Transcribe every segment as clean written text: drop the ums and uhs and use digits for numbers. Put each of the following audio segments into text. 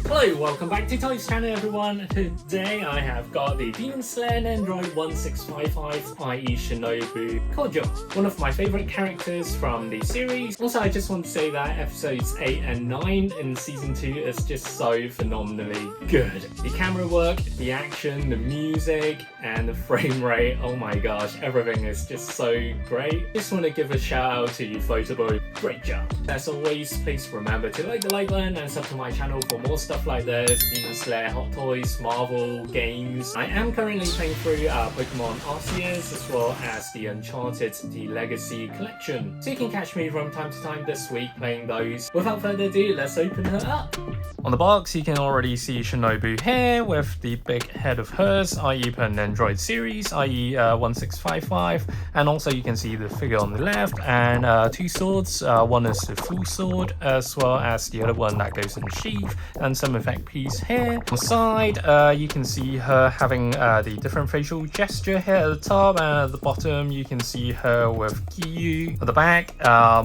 Hello, welcome back to Toy's channel everyone. Today I have got the Demon Slayer Nendoroid 1655, i.e. Shinobu Kocho, one of my favourite characters from the series. Also, I just want to say that episodes 8 and 9 in season 2 is just so phenomenally good. The camera work, the action, the music, and the frame rate, oh my gosh, everything is just so great. Just want to give a shout out to you Photoboy, great job. As always, please remember to like the like button and sub to my channel for more stuff like this, Demon Slayer, Hot Toys, Marvel, games. I am currently playing through Pokemon Arceus as well as the Uncharted The Legacy Collection. So you can catch me from time to time this week playing those. Without further ado, let's open her up. On the box, you can already see Shinobu here with the big head of hers, i.e. per Nendoroid series, i.e. 1655, and also you can see the figure on the left and two swords. One is the full sword as well as the other one that goes in the sheath, and some effect piece here. On the side, you can see her having the different facial gesture here at the top, and at the bottom you can see her with Giyu. At the back,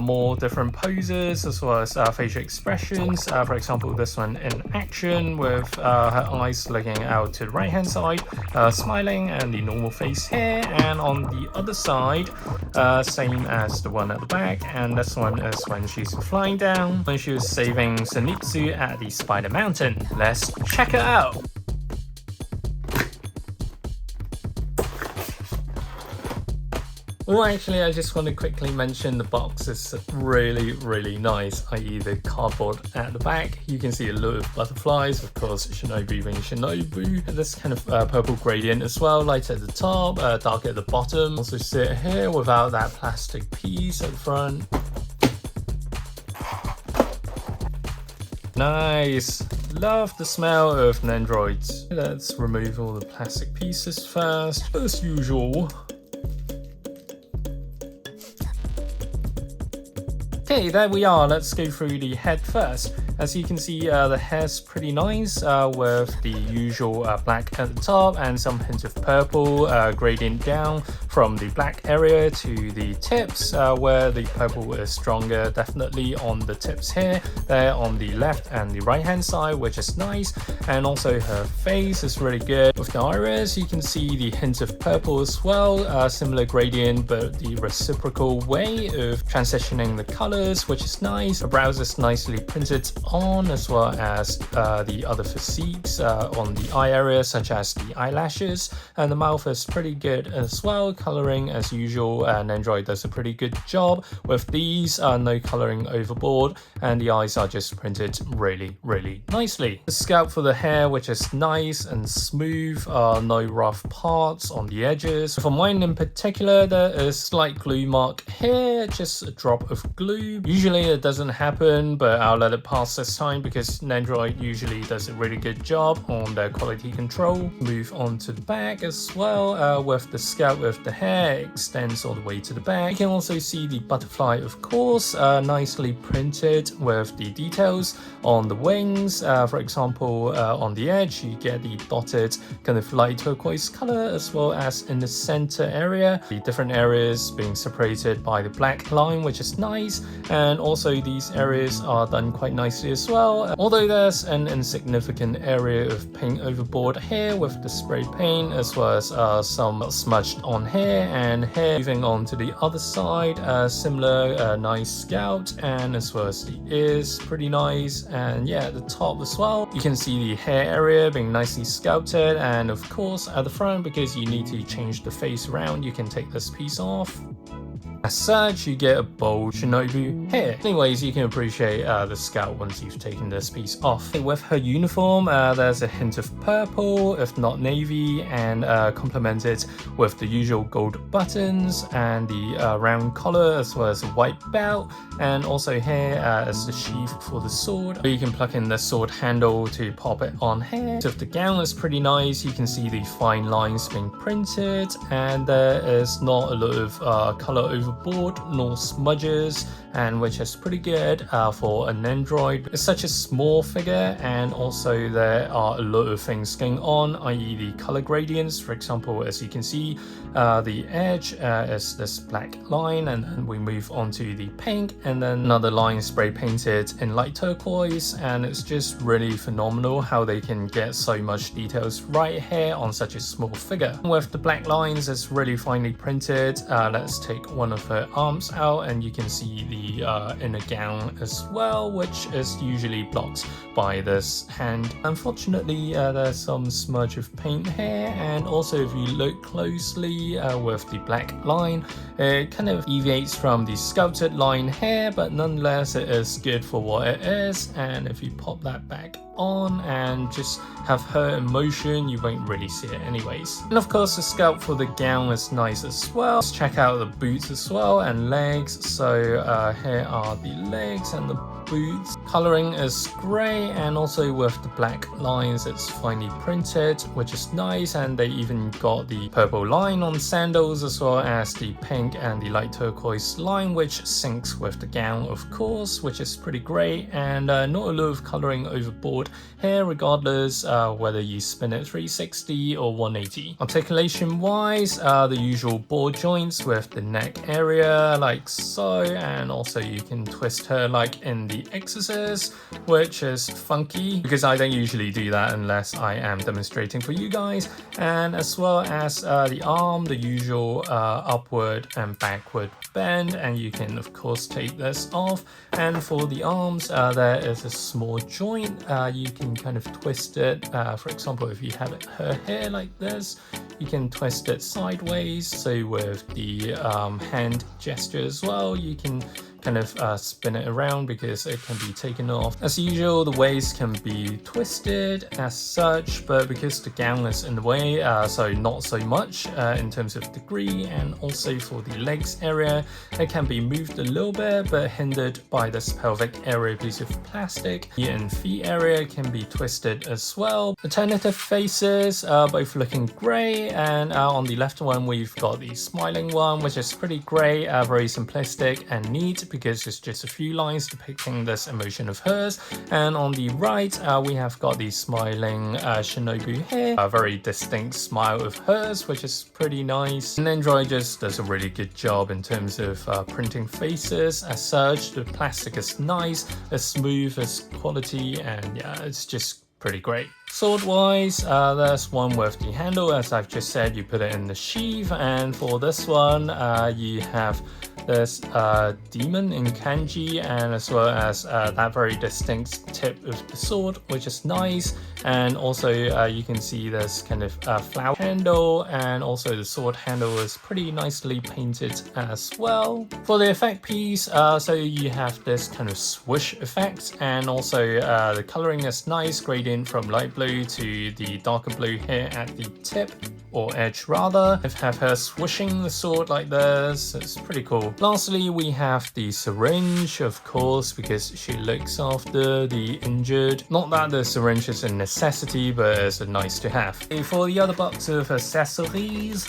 more different poses as well as facial expressions. For example, this one in action with her eyes looking out to the right hand side, smiling, and the normal face here. And on the other side, same as the one at the back, and this one is when she's flying down when she was saving Zenitsu at the Spider Mountain. Let's check it out. Well, actually, I just want to quickly mention the box is really nice, i.e. the cardboard at the back. You can see a lot of butterflies, of course, Shinobu being Shinobu. And this kind of purple gradient as well, light at the top, dark at the bottom. Also sit here without that plastic piece at the front. Nice! Love the smell of Nendoroids. Let's remove all the plastic pieces first, as usual. Okay, there we are. Let's go through the head first. As you can see, the hair's pretty nice with the usual black at the top and some hint of purple gradient down from the black area to the tips where the purple is stronger, definitely on the tips here, there on the left and the right hand side, which is nice. And also her face is really good. With the iris, you can see the hint of purple as well, similar gradient but the reciprocal way of transitioning the colors, which is nice. Her brows is nicely printed on, as well as the other physiques on the eye area, such as the eyelashes, and the mouth is pretty good as well. Coloring as usual, Nendoroid does a pretty good job with these, no coloring overboard, and the eyes are just printed really nicely. The scalp for the hair, which is nice and smooth, no rough parts on the edges. For mine in particular, there is slight glue mark here, just a drop of glue. Usually it doesn't happen, but I'll let it pass this time because Nendoroid usually does a really good job on their quality control. Move on to the back as well, with the scalp with the hair extends all the way to the back. You can also see the butterfly, of course, nicely printed with the details on the wings. For example, on the edge you get the dotted kind of light turquoise color, as well as in the center area, the different areas being separated by the black line, which is nice. And also these areas are done quite nicely as well, although there's an insignificant area of paint overboard here with the spray paint, as well as some smudged on here and here. Moving on to the other side, similar nice scout, and as well as the ears, pretty nice. And yeah, at the top as well, you can see the hair area being nicely sculpted, and of course at the front, because you need to change the face around, you can take this piece off. As such, you get a bold Shinobu here. Anyways, you can appreciate the scout once you've taken this piece off. With her uniform, there's a hint of purple, if not navy, and complemented with the usual gold buttons and the round collar, as well as a white belt, and also here is the sheath for the sword. You can plug in the sword handle to pop it on here. So the gown is pretty nice. You can see the fine lines being printed, and there is not a lot of color overboard nor smudges, and which is pretty good for a Nendoroid. It's such a small figure, and also there are a lot of things going on, i.e. the color gradients. For example, as you can see, the edge is this black line, and then we move on to the pink, and then another line spray painted in light turquoise, and it's just really phenomenal how they can get so much details right here on such a small figure. With the black lines, it's really finely printed. Let's take one of her arms out, and you can see the inner gown as well, which is usually blocked by this hand. Unfortunately, there's some smudge of paint here, and also if you look closely with the black line, it kind of deviates from the sculpted line here, but nonetheless it is good for what it is. And if you pop that back on and just have her in motion, you won't really see it anyways. And of course, the sculpt for the gown is nice as well. Let's check out the boots as well and legs. So here are the legs and the boots. Coloring is grey, and also with the black lines it's finely printed, which is nice, and they even got the purple line on sandals, as well as the pink and the light turquoise line, which syncs with the gown of course, which is pretty great. And not a lot of coloring overboard here, regardless whether you spin it 360 or 180. Articulation wise, the usual ball joints with the neck area like so, and also you can twist her like in the Exorcist, which is funky because I don't usually do that unless I am demonstrating for you guys. And as well as the arm, the usual upward and backward bend, and you can of course take this off. And for the arms, there is a small joint. You can kind of twist it. For example, if you have her hair like this, you can twist it sideways. So with the hand gesture as well, you can kind of spin it around because it can be taken off. As usual, the waist can be twisted as such, but because the gown is in the way, so not so much in terms of degree. And also for the legs area, it can be moved a little bit, but hindered by this pelvic area piece of plastic. The ear and feet area can be twisted as well. Alternative faces, both looking grey, and on the left one we've got the smiling one, which is pretty great, very simplistic and neat, because it's just a few lines depicting this emotion of hers. And on the right, we have got the smiling Shinobu here, a very distinct smile of hers, which is pretty nice. And Nendoroid just does a really good job in terms of printing faces as such. The plastic is nice, as smooth as quality, and yeah, it's just pretty great. Sword wise, there's one with the handle, as I've just said, you put it in the sheath. And for this one, you have this demon in kanji, and as well as that very distinct tip of the sword, which is nice. And also you can see this kind of flower handle, and also the sword handle is pretty nicely painted as well. For the effect piece, so you have this kind of swoosh effect, and also the coloring is nice, gradient from light blue to the darker blue here at the tip, or edge rather. Have her swooshing the sword like this, it's pretty cool. Lastly, we have the syringe, of course, because she looks after the injured. Not that the syringe is a necessity, but it's a nice to have. For the other box of accessories,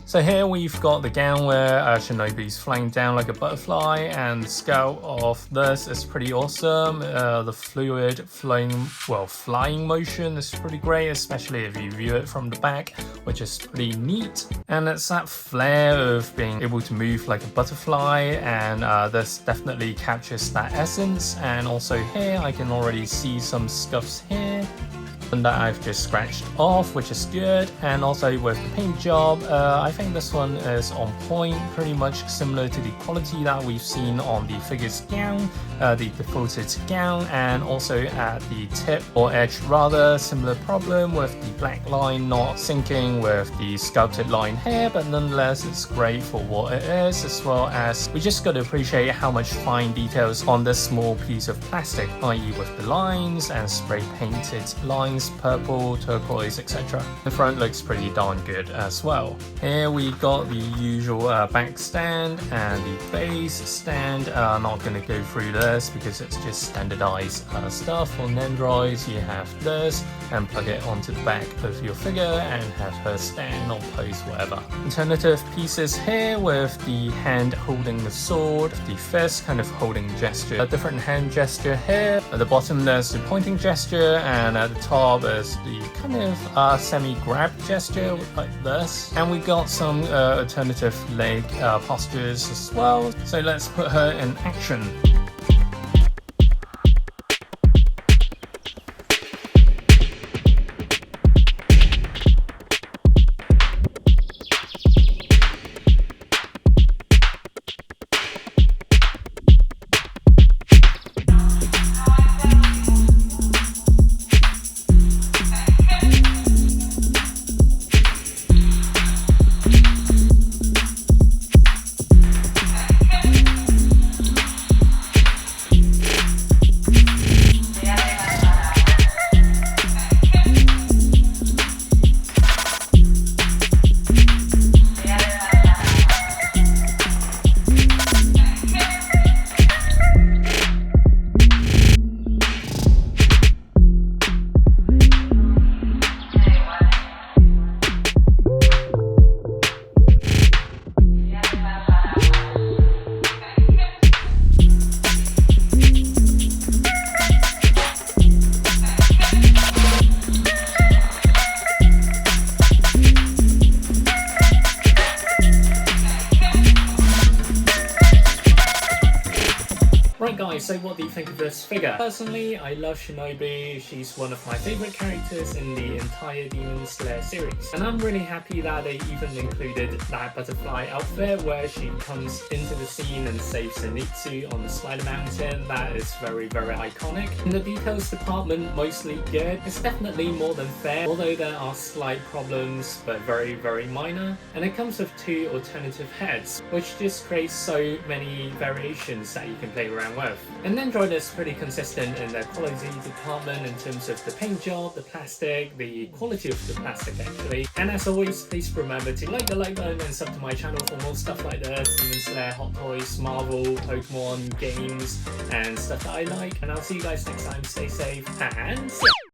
so here we've got the gown where Shinobu's flying down like a butterfly, and the scout of this is pretty awesome. The fluid flying motion is pretty great, especially if you view it from the back, which is pretty neat. And it's that flair of being able to move like a butterfly, and this definitely captures that essence. And also here I can already see some scuffs here. and that I've just scratched off, which is good. And also with the paint job, I think this one is on point, pretty much similar to the quality that we've seen on the figure's gown, the defaulted gown, and also at the tip or edge rather, similar problem with the black line not syncing with the sculpted line here, but nonetheless it's great for what it is, as well as we just got to appreciate how much fine details on this small piece of plastic, i.e. with the lines and spray painted lines, purple, turquoise, etc. The front looks pretty darn good as well. Here we got the usual back stand and the base stand. I'm not going to go through this because it's just standardized stuff. For Nendoroid, you have this and plug it onto the back of your figure and have her stand or pose, whatever. Alternative pieces here with the hand holding the sword, the fist kind of holding gesture, a different hand gesture here. At the bottom there's the pointing gesture, and at the top is the kind of semi-grab gesture like this. And we got some alternative leg postures as well. So let's put her in action. Right guys, so what do you think of this figure? Personally, I love Shinobu. She's one of my favourite characters in the entire Demon Slayer series. And I'm really happy that they even included that butterfly outfit where she comes into the scene and saves Zenitsu on the Spider Mountain. That is very, very iconic. In the details department, mostly good. It's definitely more than fair, although there are slight problems, but very, very minor. And it comes with two alternative heads, which just creates so many variations that you can play around with. And Nendoroid is pretty consistent in their quality department in terms of the paint job, the plastic, the quality of the plastic actually. And as always, please remember to like the like button and sub to my channel for more stuff like this, Demon Slayer, Hot Toys, Marvel, Pokemon, games, and stuff that I like. And I'll see you guys next time. Stay safe and